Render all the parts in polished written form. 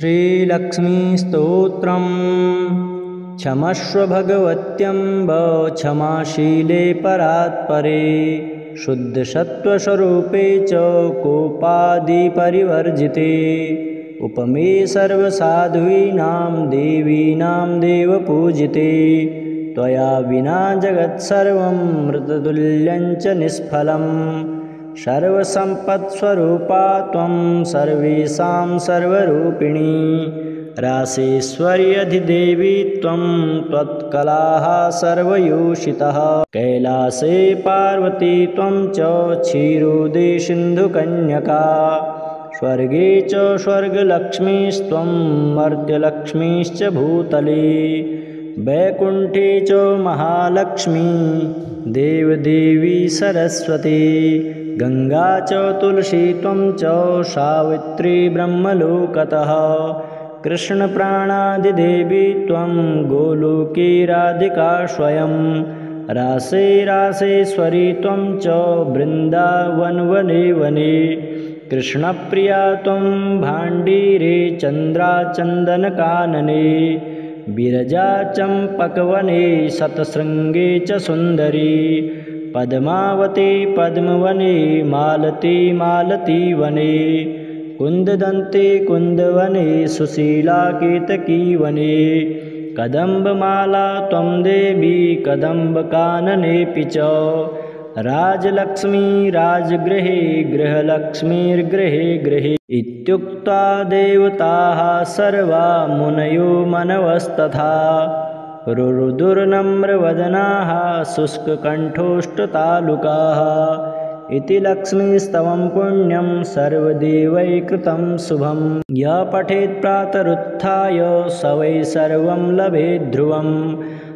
श्रीलक्ष्मीस्तोत्रम्। क्षमस्व भगवत्यम्ब क्षमाशीले परात्परे, शुद्धसत्त्वस्वरूपे च कोपादिपरिवर्जिते, उपमे सर्वसाध्वीनां देवीनां देवपूजिते, त्वया विना जगत्सर्वं मृततुल्यं च निष्फलम्। सर्वसम्पत्स्वरूपा त्वं सर्वेषां सर्वरूपिणी, रासेश्वर्यधिदेवी त्वं त्वत्कलाः सर्वयोषितः। कैलासे पार्वती त्वं च क्षीरोदे सिन्धुकन्यका, स्वर्गे च स्वर्गलक्ष्मीस्त्वं मर्त्यलक्ष्मीश्च भूतले, वैकुण्ठे च महालक्ष्मी देवदेवी सरस्वती, गङ्गा च तुलसी त्वं च सावित्री ब्रह्मलोकतः, कृष्णप्राणादिदेवी त्वं गोलोके राधिका स्वयं, रासे रासेश्वरी त्वं च वृन्दावनवने वने, कृष्णप्रिया त्वं भाण्डीरे चन्द्राचन्दनकानने, विरजा चम्पकवने शतशृङ्गे च सुन्दरी, पद्मावती पद्मवने मालती मालतीवने, कुन्ददन्ते कुन्दवने सुशीला केतकी वने, कदम्बमाला त्वं देवी कदम्बकाननेऽपि च, राजलक्ष्मी राजगृहे गृहलक्ष्मीर्गृहे गृहे। इत्युक्त्वा देवताः सर्वा मुनयो मनवस्तथा, रुरुदुर्नम्रवदनाः शुष्ककण्ठोष्ठतालुकाः, इति लक्ष्मीस्तवं पुण्यं सर्वदेवैकृतं शुभं। यः पठेत् प्रातरुत्थाय स वै सर्वं लभेत् ध्रुवम्,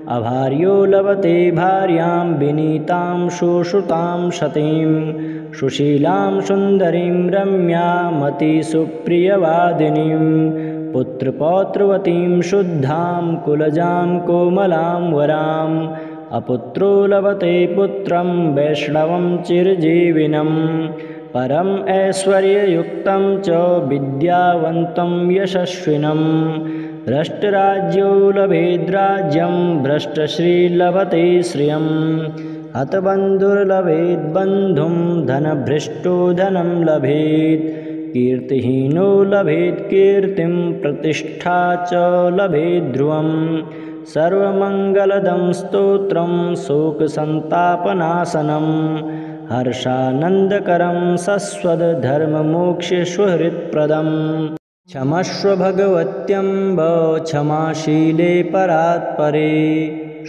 अभार्यो लभते भार्यां विनीतां सुश्रुतां सतीं, सुशीलां सुन्दरीं रम्यामतिसुप्रियवादिनीं, पुत्रपौत्रवतीं शुद्धां कुलजां कोमलां वराम्, अपुत्रो लभते पुत्रं वैष्णवं चिरजीविनं, परम् ऐश्वर्ययुक्तं च विद्यावन्तं यशस्विनं, भ्रष्टराज्यो लभेद्राज्यं भ्रष्टश्रीर्लभते श्रियं, हतबन्धुर्लभेद्बन्धुं धनभ्रष्टो धनं लभेत्, कीर्तिहीनो लभेत् कीर्तिं प्रतिष्ठा च लभेत् ध्रुवम्, सर्वमङ्गलदं स्तोत्रं शोकसन्तापनाशनं, हर्षानन्दकरं शश्वतधर्ममोक्षसुहृत्प्रदम्। क्षमस्व भगवत्यम्ब क्षमाशीले परात्परे,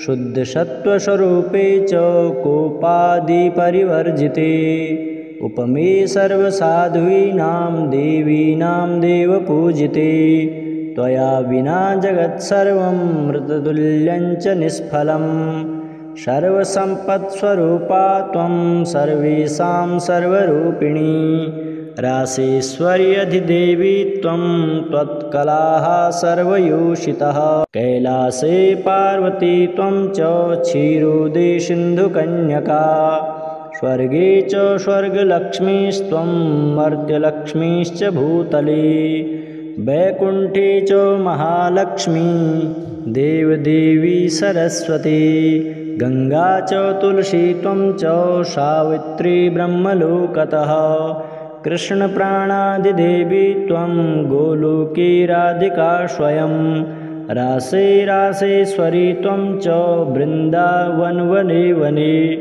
शुद्धसत्त्वस्वरूपे च कोपादिपरिवर्जिते, उपमे सर्वसाध्वीनां देवीनां देवपूजिते, त्वया विना जगत्सर्वं मृततुल्यं च निष्फलम्। सर्वसम्पत्स्वरूपा त्वं सर्वेषां सर्वरूपिणी, रासेश्वर्यधिदेवी त्वं त्वत्कलाः सर्वयोषितः। कैलासे पार्वती त्वं च क्षीरोदे सिन्धुकन्यका, स्वर्गे च स्वर्गलक्ष्मीस्त्वं मर्त्यलक्ष्मीश्च भूतले, वैकुण्ठे च महालक्ष्मी देवदेवी सरस्वती, गङ्गा च तुलसी त्वं च सावित्री ब्रह्मलोकतः, कृष्णप्राणादिदेवी त्वं गोलोके राधिका स्वयं, रासे रासेश्वरी त्वं च वृन्दावनवने वने,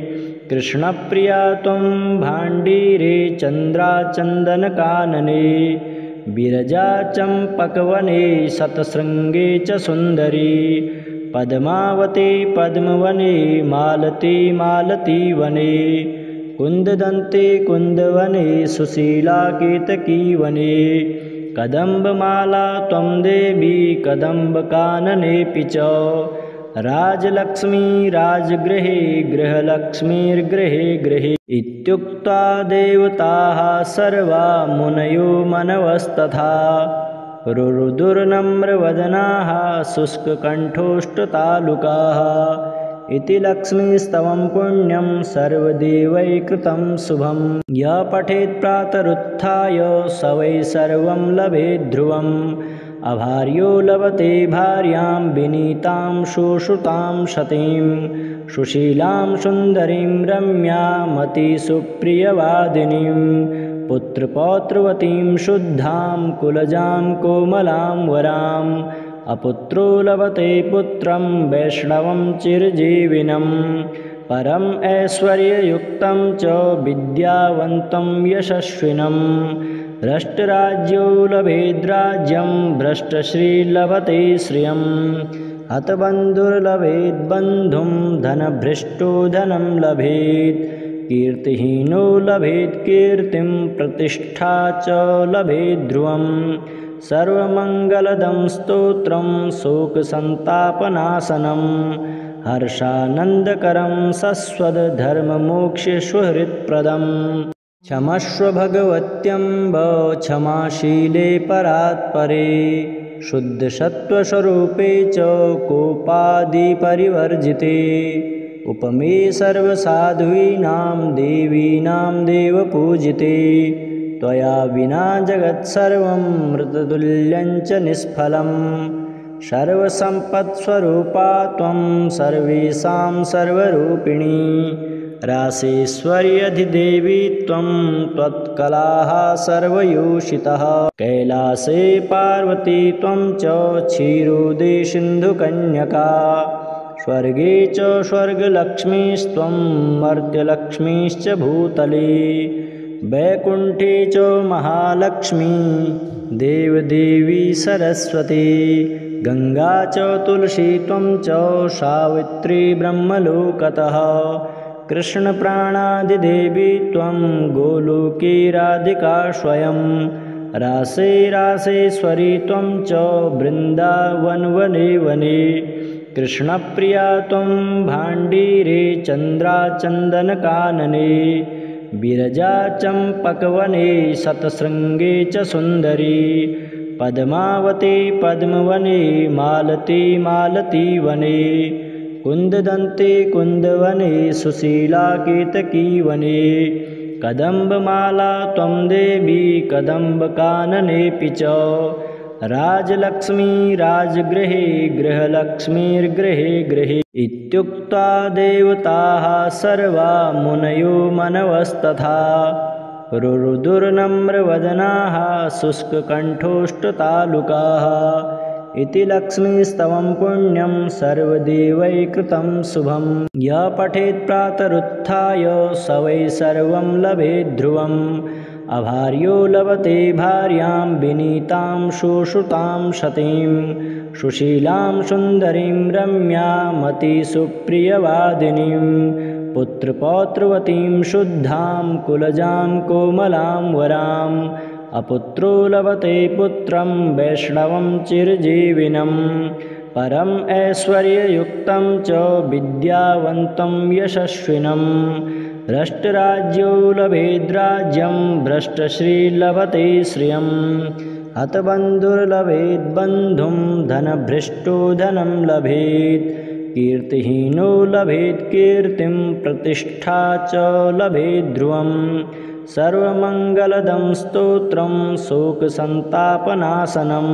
कृष्णप्रिया त्वं भाण्डीरे चन्द्राचन्दनकानने, विरजा चम्पकवने शतशृङ्गे च सुन्दरी, पद्मावती पद्मवने मालती मालतीवने, कुन्ददन्ते कुन्दवने सुशीला केतकी वने, कदम्बमाला त्वं देवी कदम्बकाननेऽपि च, राजलक्ष्मी राजगृहे गृहलक्ष्मीर्गृहे गृहे। इत्युक्त्वा देवताः सर्वा मुनयो मनवस्तथा, रुरुदुर्नम्रवदनाः शुष्ककण्ठोष्ठतालुकाः, इति लक्ष्मीस्तवं पुण्यं सर्वदेवैकृतं शुभं। यः पठेत् प्रातरुत्थाय स वै सर्वं लभेत् ध्रुवम्, अभार्यो लभते भार्यां विनीतां सुश्रुतां सतीं सुशीलां सुन्दरीं रम्यामतिसुप्रियवादिनीं पुत्रपौत्रवतीं शुद्धां कुलजां कोमलां वराम् अपुत्रो लभते पुत्रं वैष्णवं चिरजीविनं परम् ऐश्वर्ययुक्तं च विद्यावन्तं यशस्विनं भ्रष्टराज्यो लभेद्राज्यं भ्रष्टश्रीर्लभते श्रियं हतबन्धुर्लभेद्बन्धुं धनभ्रष्टो धनं लभेत् कीर्तिहीनो लभेत् कीर्तिं प्रतिष्ठा च लभेत् ध्रुवं सर्वमङ्गलदं स्तोत्रं शोकसन्तापनाशनं हर्षानन्दकरं सस्वधर्ममोक्षसुहृत्प्रदम् क्षमस्व भगवत्यम्ब क्षमाशीले परात्परे शुद्धसत्त्वस्वरूपे च कोपादिपरिवर्जिते उपमे सर्वसाधूनां देवीनां देवपूजिते त्वया विना जगत्सर्वं मृततुल्यं च निष्फलं सर्वसम्पत्स्वरूपा त्वं सर्वेषां सर्वरूपिणी रासेश्वर्यधिदेवी त्वं त्वत्कलाः सर्वयोषितः कैलासे पार्वती त्वं च क्षीरोदे सिन्धुकन्यका स्वर्गे च स्वर्गलक्ष्मीस्त्वं मर्त्यलक्ष्मीश्च भूतले वैकुण्ठे च महालक्ष्मी देवदेवी सरस्वती गङ्गा च तुलसी त्वं च सावित्री ब्रह्मलोकतः कृष्णप्राणादिदेवी त्वं गोलोके राधिका स्वयं रासे रासेश्वरी त्वं च वृन्दावनवने वने कृष्णप्रिया त्वं भाण्डीरे चन्द्राचन्दनकानने विरजा चम्पकवने शतशृङ्गे च सुन्दरी पद्मावती पद्मवने मालती मालतीवने कुन्ददन्ते कुन्दवने सुशीला केतकीवने कदम्बमाला त्वं देवी कदम्बकाननेऽपि च राजलक्ष्मी राजगृहे गृहलक्ष्मीर्गृहे गृहे इत्युक्त्वा देवताः सर्वा मुनयो मनवस्तथा रुरुदुर्नम्रवदनाः शुष्ककण्ठोष्ठतालुकाः इति लक्ष्मीस्तवं पुण्यं सर्वदेवैकृतं शुभं यः पठेत् प्रातरुत्थाय स वै सर्वं लभेत् ध्रुवम् अभार्यो लभते भार्यां विनीतां सुश्रुतां सतीं सुशीलां सुन्दरीं रम्यामतिसुप्रियवादिनीं पुत्रपौत्रवतीं शुद्धां कुलजां कोमलां वराम् अपुत्रो लभते पुत्रं वैष्णवं चिरजीविनं परम् ऐश्वर्ययुक्तं च विद्यावन्तं यशस्विनं भ्रष्टराज्यो लभेद्राज्यं भ्रष्टश्रीर्लभते श्रियं हतबन्धुर्लभेद्बन्धुं धनभ्रष्टो धनं लभेत् कीर्तिहीनो लभेत् कीर्तिं प्रतिष्ठा च लभेत् ध्रुवं सर्वमङ्गलदं स्तोत्रं शोकसन्तापनाशनं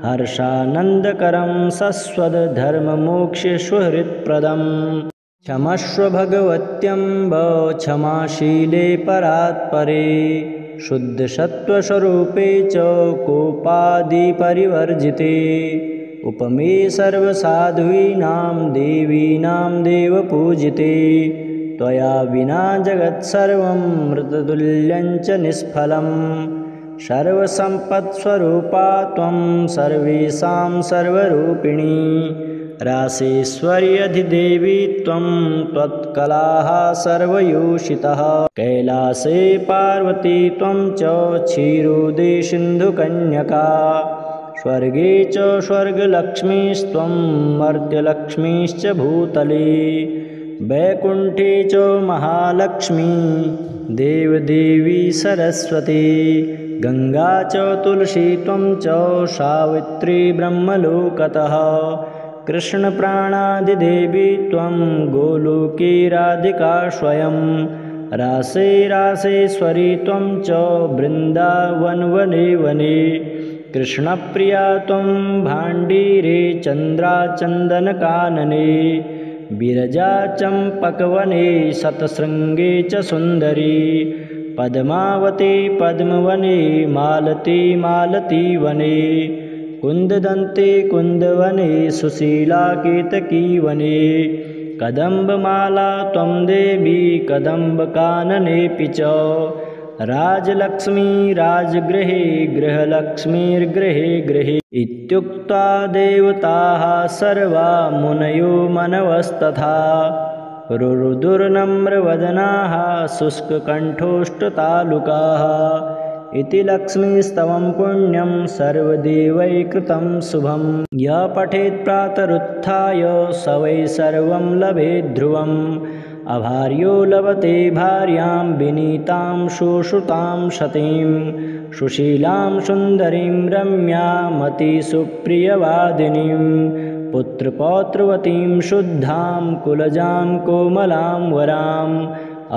हर्षानन्दकरं सस्वधर्ममोक्षसुहृत्प्रदम् क्षमस्व भगवत्यम्ब क्षमाशीले परात्परे शुद्धसत्त्वस्वरूपे च कोपादिपरिवर्जिते उपमे सर्वसाधूनां देवीनां देवपूजिते त्वया विना जगत्सर्वं मृततुल्यं च निष्फलं सर्वसम्पत्स्वरूपा त्वं सर्वेषां सर्वरूपिणी रासेश्वर्यधिदेवी त्वं त्वत्कलाः सर्वयोषितः कैलासे पार्वती त्वं च क्षीरोदे सिन्धुकन्यका स्वर्गे च स्वर्गलक्ष्मीस्त्वं मर्त्यलक्ष्मीश्च भूतले वैकुण्ठे च महालक्ष्मी देवदेवी सरस्वती गङ्गा च तुलसी त्वं च सावित्री ब्रह्मलोकतः कृष्णप्राणादिदेवी त्वं गोलोके राधिका स्वयं रासे रासेश्वरी त्वं च वृन्दावनवने वने कृष्णप्रिया त्वं भाण्डीरे चन्द्राचन्दनकानने विरजा चम्पकवने शतशृङ्गे च सुन्दरी पद्मावती पद्मवने मालती मालतीवने कुन्ददन्ते कुन्दवने सुशीला केतकीवने कदम्बमाला त्वं देवी कदम्बकाननेऽपि च राजलक्ष्मी राजगृहे गृहलक्ष्मीर्गृहे गृहे इत्युक्त्वा देवताः सर्वा मुनयो मनवस्तथा रुरुदुर्नम्रवदनाः शुष्ककण्ठोष्ठतालुकाः इति लक्ष्मीस्तवं पुण्यं सर्वदेवैकृतं शुभं यः पठेत् प्रातरुत्थाय स वै सर्वं लभेत् ध्रुवम् अभार्यो लभते भार्यां विनीतां शुश्रुतां सतीं सुशीलां सुन्दरीं रम्यामतिसुप्रियवादिनीं पुत्रपौत्रवतीं शुद्धां कुलजां कोमलां वराम्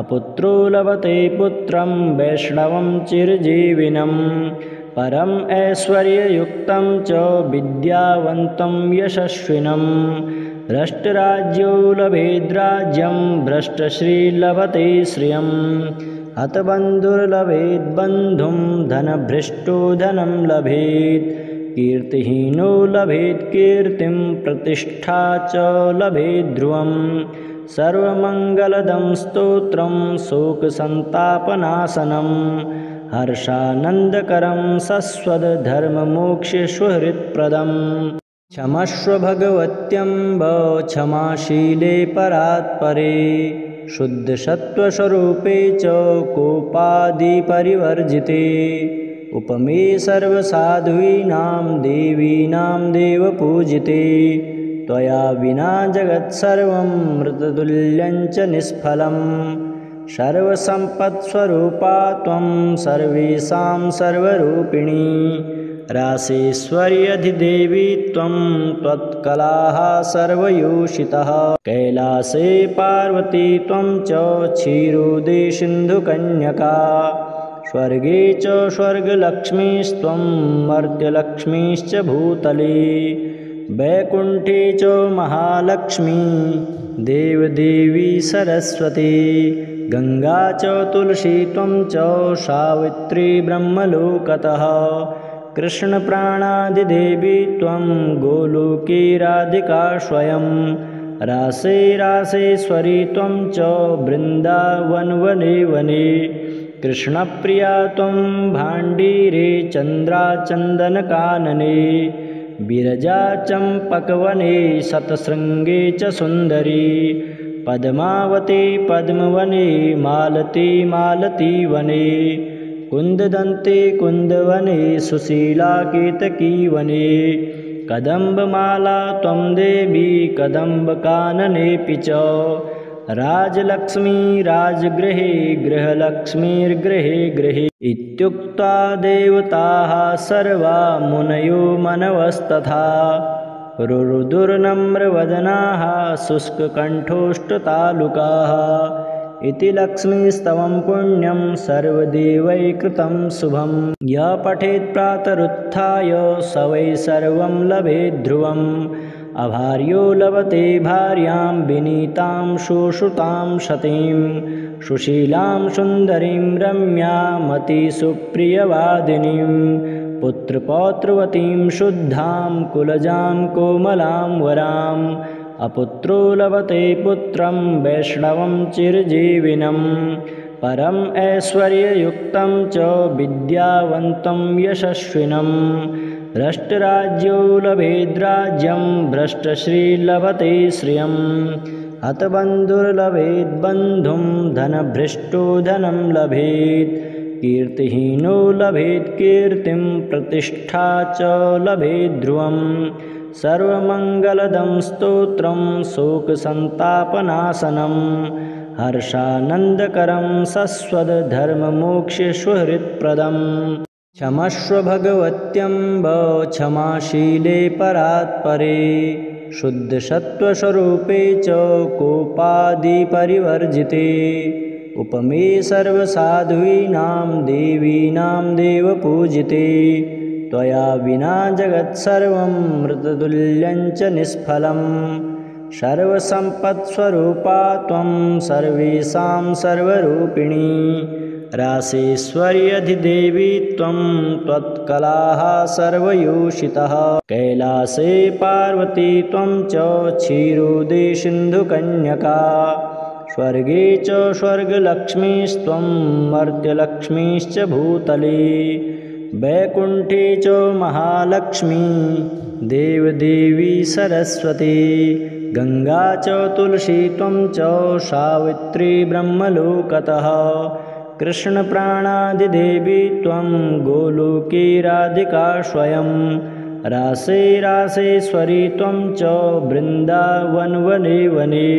अपुत्रो लभते पुत्रं वैष्णवं चिरजीविनं परम् ऐश्वर्ययुक्तं च विद्यावन्तं यशस्विनं भ्रष्टराज्यो लभेद्राज्यं भ्रष्टश्रीर्लभते श्रियं हतबन्धुर्लभेद्बन्धुं धनभ्रष्टो धनं लभेत् कीर्तिहीनो लभेत् कीर्तिं प्रतिष्ठा च लभेत् ध्रुवम् सर्वमङ्गलदं स्तोत्रं शोकसन्तापनाशनं हर्षानन्दकरं शश्वतधर्ममोक्षसुहृत्प्रदम् क्षमस्व भगवत्यम्ब क्षमाशीले परात्परे शुद्धसत्त्वस्वरूपे च कोपादिपरिवर्जिते उपमे सर्वसाधूनां देवीनां देवपूजिते त्वया विना जगत्सर्वं मृततुल्यञ्च निष्फलं सर्वसम्पत्स्वरूपा त्वं सर्वेषां सर्वरूपिणी रासेश्वर्यधिदेवी त्वं त्वत्कलाः सर्वयोषितः कैलासे पार्वती त्वं च क्षीरोदे सिन्धुकन्यका स्वर्गे च स्वर्गलक्ष्मीस्त्वं मर्त्यलक्ष्मीश्च भूतले वैकुण्ठे च महालक्ष्मी देवदेवी सरस्वती गङ्गा च तुलसी त्वं च सावित्री ब्रह्मलोकतः कृष्णप्राणादिदेवी त्वं गोलोके राधिका स्वयं रासे रासेश्वरी त्वं च वृन्दावनवने वने कृष्णप्रिया त्वं भाण्डीरे चन्द्राचन्दनकानने विरजा चम्पकवने शतशृङ्गे च सुन्दरी पद्मावती पद्मवने मालती मालतीवने कुन्ददन्ते कुन्दवने सुशीला केतकीवने कदम्बमाला त्वं देवी कदम्बकाननेऽपि च राजलक्ष्मी राजगृहे गृहलक्ष्मीर्गृहे गृहे इत्युक्त्वा देवताः सर्वा मुनयो मनवस्तथा रुरुदुर्नम्रवदनाः शुष्ककण्ठोष्ठतालुकाः इति लक्ष्मीस्तवं पुण्यं सर्वदेवैकृतं शुभं यः पठेत् प्रातरुत्थाय स वै सर्वं लभेत् ध्रुवम् अभार्यो लभते भार्यां विनीतां शुश्रुतां सतीं सुशीलां सुन्दरीं रम्यामतिसुप्रियवादिनीं पुत्रपौत्रवतीं शुद्धां कुलजां कोमलां वराम् अपुत्रो लभते पुत्रं वैष्णवं चिरजीविनं परम् ऐश्वर्ययुक्तं च विद्यावन्तं यशस्विनं भ्रष्टराज्यो लभेद्राज्यं भ्रष्टश्रीर्लभते श्रियं हतबन्धुर्लभेद्बन्धुं धनभ्रष्टो धनं लभेत् कीर्तिहीनो लभेत् कीर्तिं प्रतिष्ठा च लभेत् ध्रुवम् सर्वमङ्गलदं स्तोत्रं शोकसन्तापनाशनं हर्षानन्दकरं शश्वतधर्ममोक्षसुहृत्प्रदम् क्षमस्व भगवत्यम्ब क्षमाशीले परात्परे शुद्धसत्त्वस्वरूपे च कोपादिपरिवर्जिते उपमे सर्वसाधूनां देवीनां देवपूजिते त्वया विना जगत्सर्वं मृततुल्यञ्च निष्फलम् सर्वसम्पत्स्वरूपा त्वं सर्वेषां सर्वरूपिणी रासेश्वर्यधिदेवी त्वं त्वत्कलाः सर्वयोषितः कैलासे पार्वती त्वं च क्षीरोदे सिन्धुकन्यका स्वर्गे च स्वर्गलक्ष्मीस्त्वं मर्त्यलक्ष्मीश्च भूतले वैकुण्ठे च महालक्ष्मी देवदेवी सरस्वती गङ्गा च तुलसी त्वं च सावित्री ब्रह्मलोकतः कृष्णप्राणादिदेवी त्वं गोलोके राधिका स्वयं रासे रासेश्वरी त्वं च वृन्दावनवने वने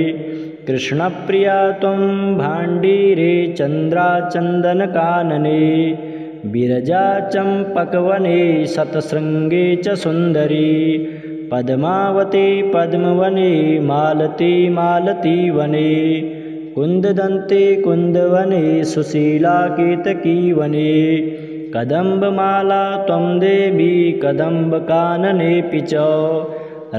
कृष्णप्रिया त्वं भाण्डीरे चन्द्राचन्दनकानने विरजा चम्पकवने शतशृङ्गे च सुन्दरी पद्मावती पद्मवने मालती मालतीवने कुन्ददन्ते कुन्दवने सुशीला केतकी वने कदम्बमाला त्वं देवी कदम्बकाननेऽपि च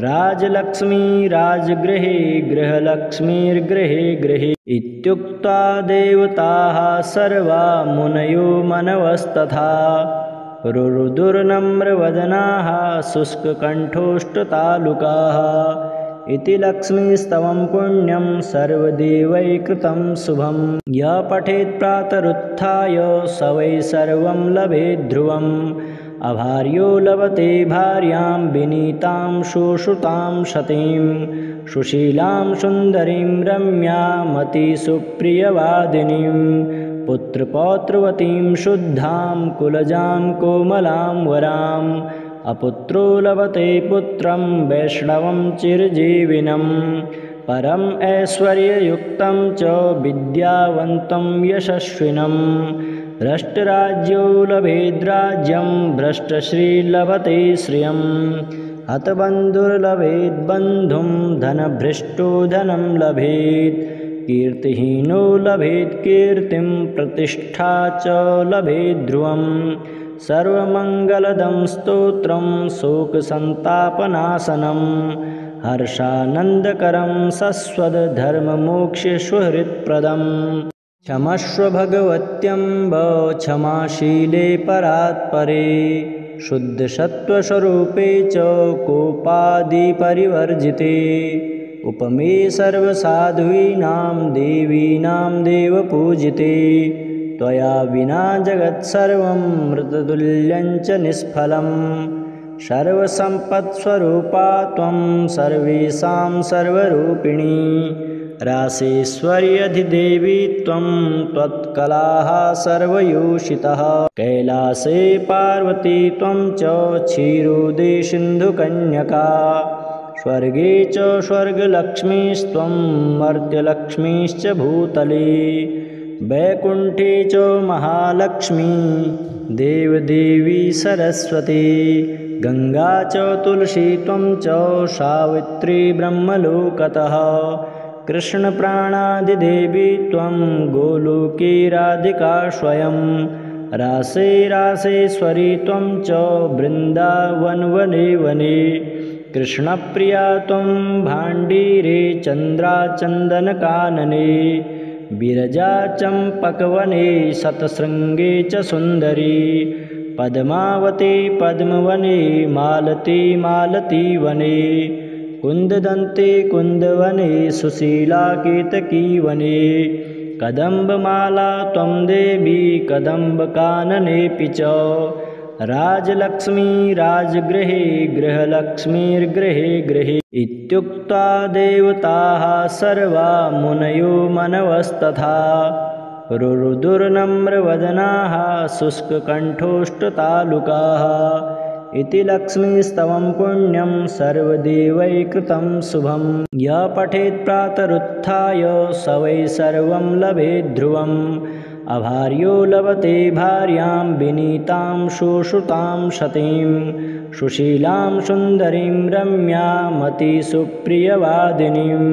राजलक्ष्मी राजगृहे गृहलक्ष्मीर्गृहे गृहे इत्युक्त्वा देवताः सर्वा मुनयो मनवस्तथा रुरुदुर्नम्रवदनाः शुष्ककण्ठोष्ठतालुकाः इति लक्ष्मीस्तवं पुण्यं सर्वदेवैकृतं शुभं यः पठेत् प्रातरुत्थाय स वै सर्वं लभेत् ध्रुवम् अभार्यो लभते भार्यां विनीतां सुश्रुतां सतीं सुशीलां सुन्दरीं रम्यामतिसुप्रियवादिनीं पुत्रपौत्रवतीं शुद्धां कुलजां कोमलां वराम् अपुत्रो लभते पुत्रं वैष्णवं चिरजीविनं परम् ऐश्वर्ययुक्तं च विद्यावन्तं यशस्विनं भ्रष्टराज्यो लभेद्राज्यं भ्रष्टश्रीर्लभते श्रियं हतबन्धुर्लभेद्बन्धुं धनभ्रष्टो धनं लभेत् कीर्तिहीनो लभेत् कीर्तिं प्रतिष्ठा च लभेत् ध्रुवम् सर्वमङ्गलदं स्तोत्रं शोकसन्तापनाशनं हर्षानन्दकरं शश्वतधर्ममोक्षसुहृत्प्रदम् क्षमस्व भगवत्यम्ब क्षमाशीले परात्परे शुद्धसत्त्वस्वरूपे च कोपादिपरिवर्जिते उपमे सर्वसाध्वीनां देवीनां देवपूजिते त्वया विना जगत्सर्वं मृततुल्यञ्च निष्फलं सर्वसम्पत्स्वरूपा त्वं सर्वेषां सर्वरूपिणी रासेश्वर्यधिदेवी त्वं त्वत्कलाः सर्वयोषितः कैलासे पार्वती त्वं च क्षीरोदे सिन्धुकन्यका स्वर्गे च स्वर्गलक्ष्मीस्त्वं मर्त्यलक्ष्मीश्च भूतले वैकुण्ठे च महालक्ष्मी देवदेवी सरस्वती गङ्गा च तुलसी त्वं च सावित्री ब्रह्मलोकतः कृष्णप्राणादिदेवी त्वं गोलोके राधिका स्वयं रासे रासेश्वरी त्वं च वृन्दावनवने वने कृष्णप्रिया त्वं भाण्डीरे चन्द्राचन्दनकानने विरजा चम्पकवने शतशृङ्गे च सुन्दरी पद्मावती पद्मवने मालती मालतीवने कुन्ददन्ते कुन्दवने सुशीला केतकी वने कदम्बमाला त्वं देवी कदम्बकाननेऽपि च राजलक्ष्मी राजगृहे गृहलक्ष्मीर्गृहे गृहे इत्युक्त्वा देवताः सर्वा मुनयो मनवस्तथा रुरुदुर्नम्रवदनाः शुष्ककण्ठोष्ठतालुकाः इति लक्ष्मीस्तवं पुण्यं सर्वदेवैकृतं शुभं यः पठेत् प्रातरुत्थाय स वै सर्वं लभेत् ध्रुवम् अभार्यो लभते भार्यां विनीतां सुश्रुतां सतीं सुशीलां सुन्दरीं रम्यामतिसुप्रियवादिनीं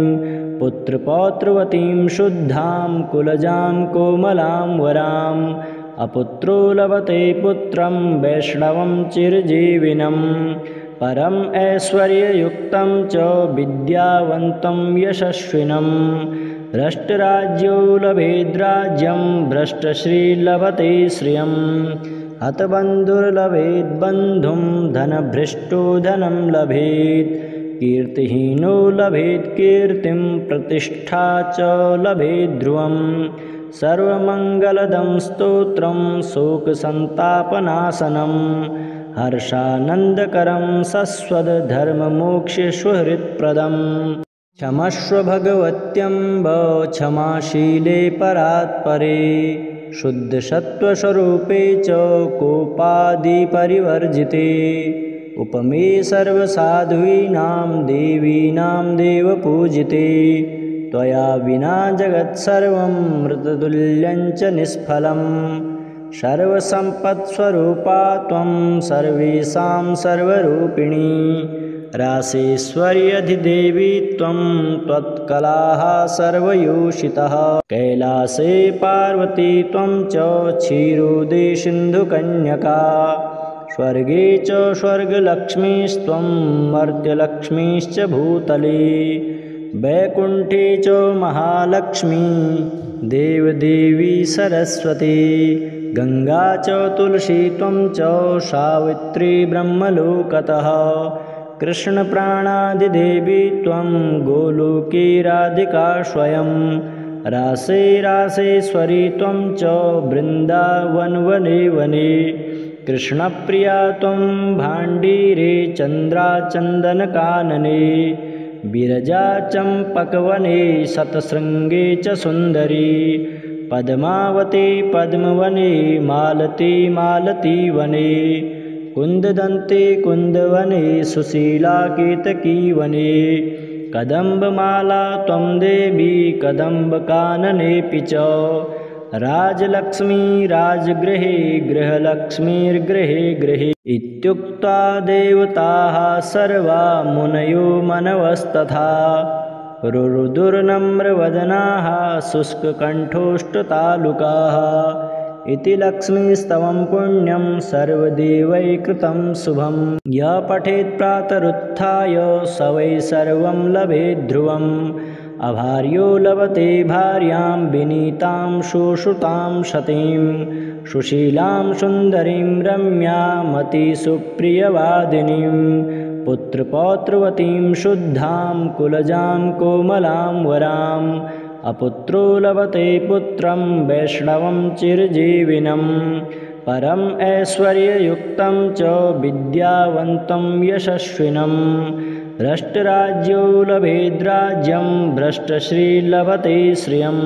पुत्रपौत्रवतीं शुद्धां कुलजां कोमलां वराम् अपुत्रो लभते पुत्रं वैष्णवं चिरजीविनं परम् ऐश्वर्ययुक्तं च विद्यावन्तं यशस्विनं भ्रष्टराज्यो लभेद्राज्यं भ्रष्टश्रीर्लभते श्रियं हतबन्धुर्लभेद्बन्धुं धनभ्रष्टो धनं लभेत् कीर्तिहीनो लभेत् कीर्तिं प्रतिष्ठा च लभेत् ध्रुवं सर्वमङ्गलदं स्तोत्रं शोकसन्तापनाशनं हर्षानन्दकरं सस्वधर्ममोक्षेष्वहृत्प्रदम् क्षमस्व भगवत्यम्ब क्षमाशीले परात्परे शुद्धसत्त्वस्वरूपे च कोपादिपरिवर्जिते उपमे सर्वसाध्वीनां देवीनां देवपूजिते त्वया विना जगत्सर्वं मृततुल्यञ्च निष्फलं सर्वसम्पत्स्वरूपा त्वं सर्वेषां सर्वरूपिणी रासेश्वर्यधिदेवी त्वं त्वत्कलाः सर्वयोषितः कैलासे पार्वती त्वं च क्षीरोदे सिन्धुकन्यका स्वर्गे च स्वर्गलक्ष्मीस्त्वं मर्त्यलक्ष्मीश्च भूतले वैकुण्ठे च महालक्ष्मी देवदेवी सरस्वती गङ्गा च तुलसी त्वं च सावित्री ब्रह्मलोकतः कृष्णप्राणादिदेवी त्वं गोलोके राधिका स्वयं रासे रासेश्वरी त्वं च वृन्दावनवने वने कृष्णप्रिया त्वं भाण्डीरे चन्द्राचन्दनकानने विरजा चम्पकवने शतशृङ्गे च सुन्दरी पद्मावती पद्मवने मालती मालतीवने कुन्ददन्ते कुन्दवने सुशीला केतकीवने कदम्बमाला त्वं देवी कदम्बकाननेऽपि च राजलक्ष्मी राजगृहे गृहलक्ष्मीर्गृहे गृहे इत्युक्त्वा देवताः सर्वा मुनयो मनवस्तथा रुरुदुर्नम्रवदनाः शुष्ककण्ठोष्ठतालुकाः इति लक्ष्मीस्तवं पुण्यं सर्वदेवैकृतं शुभं यः पठेत् प्रातरुत्थाय स वै सर्वं लभेत् ध्रुवम् अभार्यो लभते भार्यां विनीतां सुश्रुतां सतीं सुशीलां सुन्दरीं रम्यामतिसुप्रियवादिनीं पुत्रपौत्रवतीं शुद्धां कुलजां कोमलां वराम् अपुत्रो लभते पुत्रं वैष्णवं चिरजीविनं परम् ऐश्वर्ययुक्तं च विद्यावन्तं यशस्विनं भ्रष्टराज्यो लभेद्राज्यं भ्रष्टश्रीर्लभते श्रियं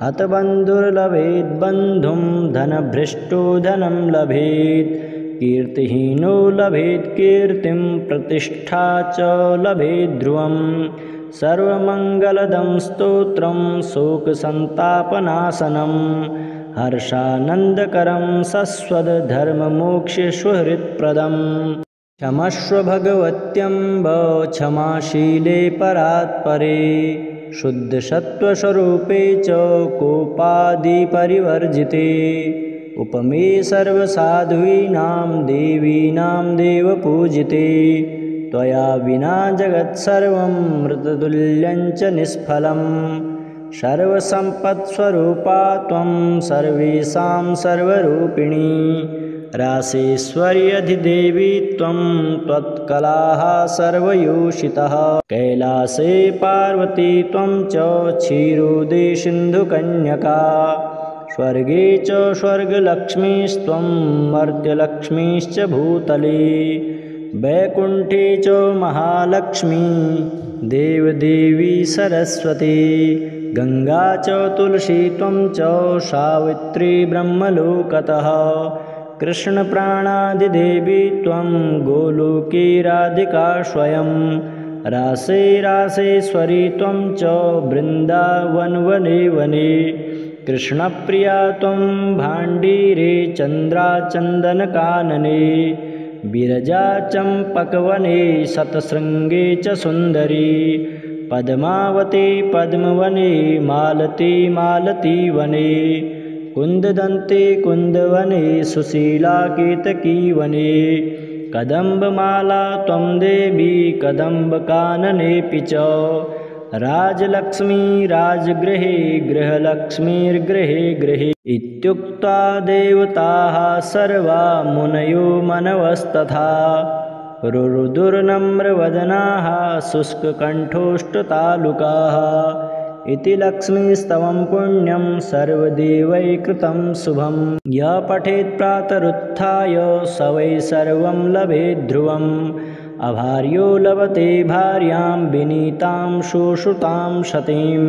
हतबन्धुर्लभेद्बन्धुं धनभ्रष्टो धनं लभेत् कीर्तिहीनो लभेत् कीर्तिं प्रतिष्ठा च लभेत् ध्रुवं सर्वमङ्गलदं स्तोत्रं शोकसन्तापनाशनं हर्षानन्दकरं सस्वधर्ममोक्षेष्वहृत्प्रदम् क्षमस्व भगवत्यम्ब क्षमाशीले परात्परे शुद्धसत्त्वस्वरूपे च कोपादिपरिवर्जिते उपमे सर्वसाध्वीनां देवीनां देवपूजिते त्वया विना जगत्सर्वं मृततुल्यञ्च निष्फलं सर्वसम्पत्स्वरूपा त्वं सर्वेषां सर्वरूपिणी रासेश्वर्यधिदेवी त्वं त्वत्कलाः सर्वयोषितः कैलासे पार्वती त्वं च क्षीरोदे सिन्धुकन्यका स्वर्गे च स्वर्गलक्ष्मीस्त्वं मर्त्यलक्ष्मीश्च भूतले वैकुण्ठे च महालक्ष्मी देवदेवी सरस्वती गङ्गा च तुलसी त्वं च सावित्री ब्रह्मलोकतः कृष्णप्राणादिदेवी त्वं गोलोके राधिका स्वयं रासे रासेश्वरी त्वं च वृन्दावनवने वने कृष्णप्रिया त्वं भाण्डीरे चन्द्राचन्दनकानने विरजा चम्पकवने शतशृङ्गे च सुन्दरी पद्मावती पद्मवने मालती मालतीवने कुन्ददन्ते कुन्दवने सुशीला केतकी वने कदम्बमाला त्वं देवी कदम्बकाननेऽपि च राजलक्ष्मी राजगृहे गृहलक्ष्मीर्गृहे गृहे इत्युक्त्वा देवताः सर्वा मुनयो मनवस्तथा रुरुदुर्नम्रवदनाः शुष्ककण्ठोष्ठतालुकाः इति लक्ष्मीस्तवं पुण्यं सर्वदेवैः कृतं शुभं यः पठेत् प्रातरुत्थाय स वै सर्वं लभेत् ध्रुवम् अभार्यो लभते भार्यां विनीतां शुश्रुतां सतीं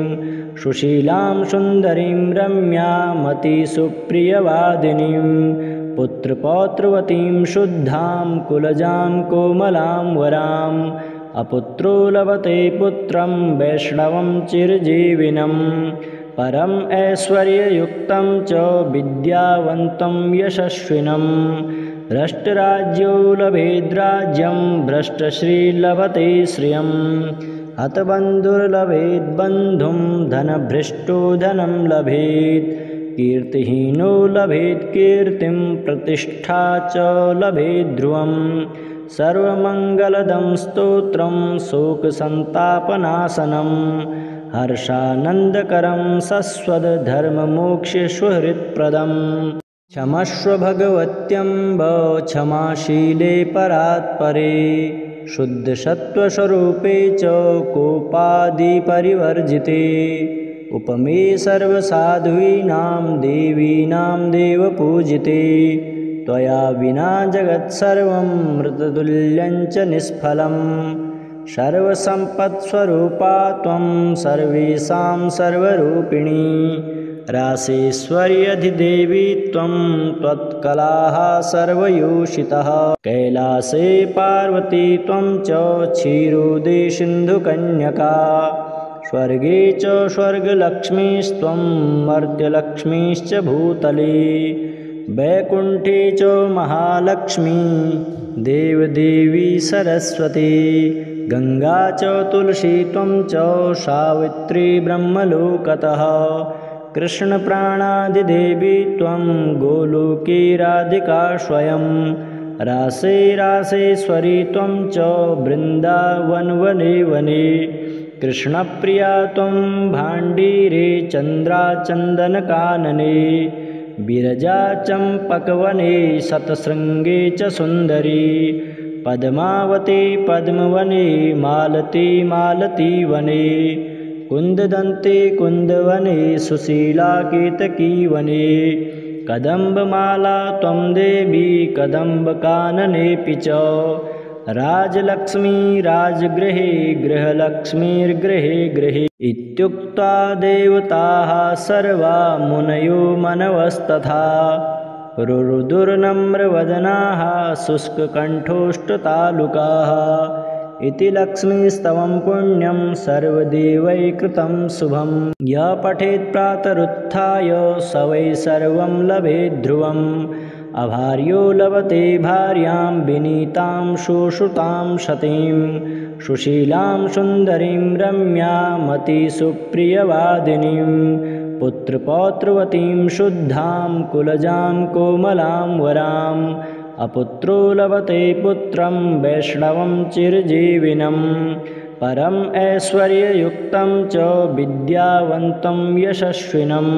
सुशीलां सुन्दरीं रम्यामतिसुप्रियवादिनीं पुत्रपौत्रवतीं शुद्धां कुलजां कोमलां वराम् अपुत्रो लभते पुत्रं वैष्णवं चिरजीविनं परम् ऐश्वर्ययुक्तं च विद्यावन्तं यशस्विनं भ्रष्टराज्यो लभेद्राज्यं भ्रष्टश्रीर्लभते श्रियं हतबन्धुर्लभेत् बन्धुं धनभ्रष्टो धनं लभेत् कीर्तिहीनो लभेत् कीर्तिं प्रतिष्ठा च लभेत् ध्रुवम् सर्वमङ्गलदं स्तोत्रं शोकसन्तापनाशनं हर्षानन्दकरं शश्वतधर्ममोक्षसुहृत्प्रदम् क्षमस्व भगवत्यम्ब क्षमाशीले परात्परे शुद्धसत्त्वस्वरूपे च कोपादिपरिवर्जिते उपमे सर्वसाध्वीनां देवीनां देवपूजिते त्वया विना जगत्सर्वं मृततुल्यञ्च निष्फलम् सर्वसम्पत्स्वरूपा त्वं सर्वेषां सर्वरूपिणी रासेश्वर्यधिदेवी त्वं त्वत्कलाः सर्वयोषितः कैलासे पार्वती त्वं च क्षीरोदे सिन्धुकन्यका स्वर्गे च स्वर्गलक्ष्मीस्त्वं मर्त्यलक्ष्मीश्च भूतले वैकुण्ठे च महालक्ष्मी देवदेवी सरस्वती गङ्गा च तुलसी त्वं च सावित्री ब्रह्मलोकतः कृष्णप्राणादिदेवी त्वं गोलोके राधिका स्वयं रासे रासेश्वरी त्वं च वृन्दावनवने वने कृष्णप्रिया त्वं भाण्डीरे चन्द्राचन्दनकानने विरजा चम्पकवने शतशृङ्गे च सुन्दरी पद्मावती पद्मवने मालती मालतीवने कुन्ददन्ते कुन्दवने सुशीला केतकी वने कदम्बमाला त्वं देवी कदम्बकाननेऽपि च राजलक्ष्मी राजगृहे गृहलक्ष्मीर्गृहे गृहे इत्युक्त्वा देवताः सर्वा मुनयो मनवस्तथा रुरुदुर्नम्रवदनाः शुष्ककण्ठोष्ठतालुकाः इति लक्ष्मीस्तवं पुण्यं सर्वदेवैः कृतं शुभं यः पठेत् प्रातरुत्थाय स वै सर्वं लभेत् ध्रुवम् अभार्यो लभते भार्यां विनीतां शुश्रुतां सतीं सुशीलां सुन्दरीं रम्यामतिसुप्रियवादिनीं पुत्रपौत्रवतीं शुद्धां कुलजां कोमलां वराम् अपुत्रो लभते पुत्रं वैष्णवं चिरजीविनं परम् ऐश्वर्ययुक्तं च विद्यावन्तं यशस्विनं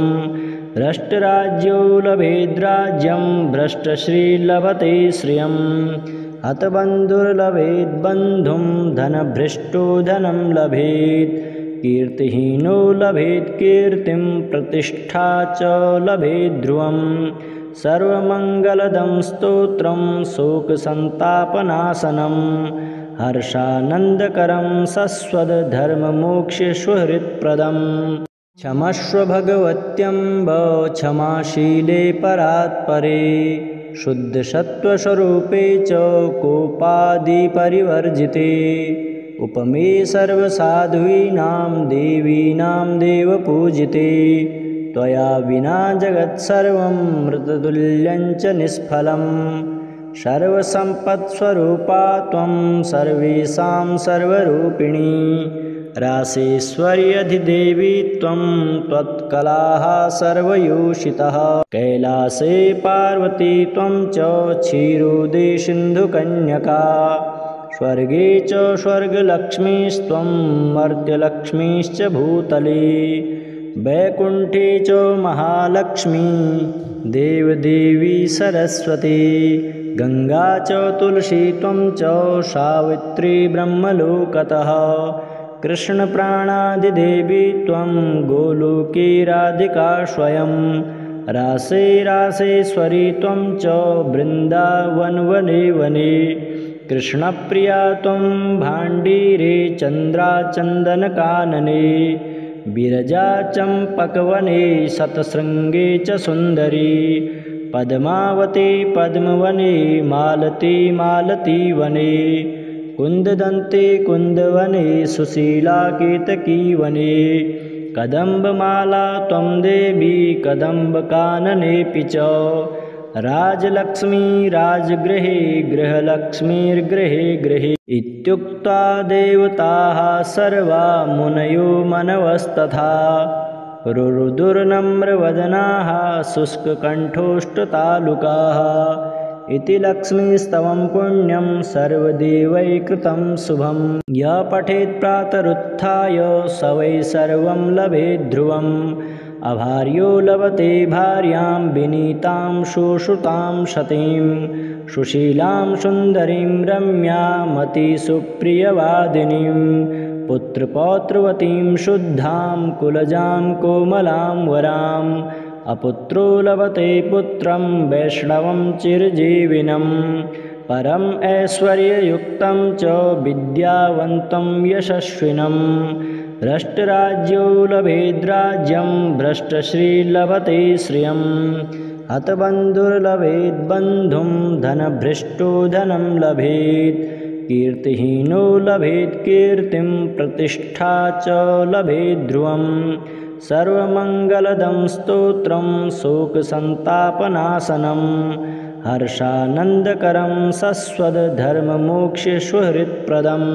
भ्रष्टराज्यो लभेद्राज्यं भ्रष्टश्रीर्लभते श्रियं हतबन्धुर्लभेत् बन्धुं धनभ्रष्टो धनं लभेत् कीर्तिहीनो लभेत् कीर्तिं प्रतिष्ठा च लभेत् ध्रुवम् सर्वमङ्गलदं स्तोत्रं शोकसन्तापनाशनं हर्षानन्दकरं शश्वतधर्ममोक्षसुहृत्प्रदम् क्षमस्व भगवत्यम्ब क्षमाशीले परात्परे शुद्धसत्त्वस्वरूपे च कोपादिपरिवर्जिते उपमे सर्वसाध्वीनां देवीनां देवपूजिते त्वया विना जगत्सर्वं मृततुल्यञ्च निष्फलं सर्वसम्पत्स्वरूपा त्वं सर्वेषां सर्वरूपिणी रासेश्वर्यधिदेवी त्वं त्वत्कलाः सर्वयोषितः कैलासे पार्वती त्वं च क्षीरोदे सिन्धुकन्यका स्वर्गे च स्वर्गलक्ष्मीस्त्वं मर्त्यलक्ष्मीश्च भूतले वैकुण्ठे च महालक्ष्मी देवदेवी सरस्वती गङ्गा च तुलसी त्वं च सावित्री ब्रह्मलोकतः कृष्णप्राणादिदेवी त्वं गोलोके राधिका स्वयं रासे रासेश्वरी त्वं च वृन्दावनवने वने कृष्णप्रिया त्वं भाण्डीरे चन्द्राचन्दनकानने विरजा चम्पकवने शतशृङ्गे च सुन्दरी पद्मावती पद्मवने मालती मालतीवने कुन्ददन्ते कुन्दवने सुशीला केतकीवने कदम्बमाला त्वं देवी कदम्बकाननेऽपि च राजलक्ष्मी राजगृहे गृहलक्ष्मीर्गृहे गृहे इत्युक्त्वा देवताः सर्वा मुनयो मनवस्तथा रुरुदुर्नम्रवदनाः शुष्ककण्ठोष्ठतालुकाः इति लक्ष्मीस्तवं पुण्यं सर्वदेवैकृतं शुभं यः पठेत् प्रातरुत्थाय स वै सर्वं लभेत् ध्रुवम् अभार्यो लभते भार्यां विनीतां सुश्रुतां सतीं सुशीलां सुन्दरीं रम्यामतिसुप्रियवादिनीं पुत्रपौत्रवतीं शुद्धां कुलजां कोमलां वराम् अपुत्रो लभते पुत्रं वैष्णवं चिरजीविनं परम् ऐश्वर्ययुक्तं च विद्यावन्तं यशस्विनं भ्रष्टराज्यो लभेद्राज्यं भ्रष्टश्रीर्लभते श्रियं हतबन्धुर्लभेत् बन्धुं धनभ्रष्टो धनं लभेत् कीर्तिहीनो लभेत् कीर्तिं प्रतिष्ठा च लभेत् ध्रुवम् सर्वमङ्गलदं स्तोत्रं शोकसन्तापनाशनं हर्षानन्दकरं शश्वत् धर्ममोक्षसुहृत्प्रदम्।